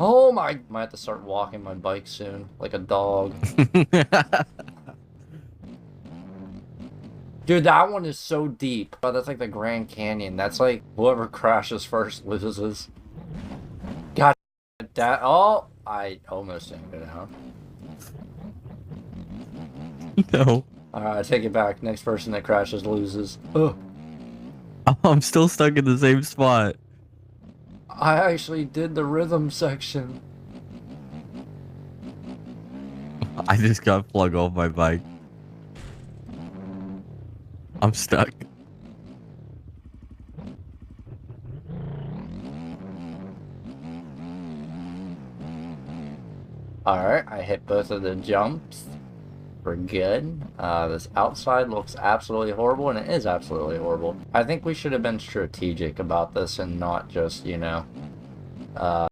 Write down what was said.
Oh my, might have to start walking my bike soon, like a dog. Dude, that one is so deep. Oh, that's like the Grand Canyon. That's like whoever crashes first loses. God, that. Oh, I almost didn't go down. No. Alright, I take it back. Next person that crashes loses. Oh, I'm still stuck in the same spot. I actually did the rhythm section. I just got flung off my bike. I'm stuck. Alright, I hit both of the jumps. We're good. This outside looks absolutely horrible, and it is absolutely horrible. I think we should have been strategic about this and not just, you know,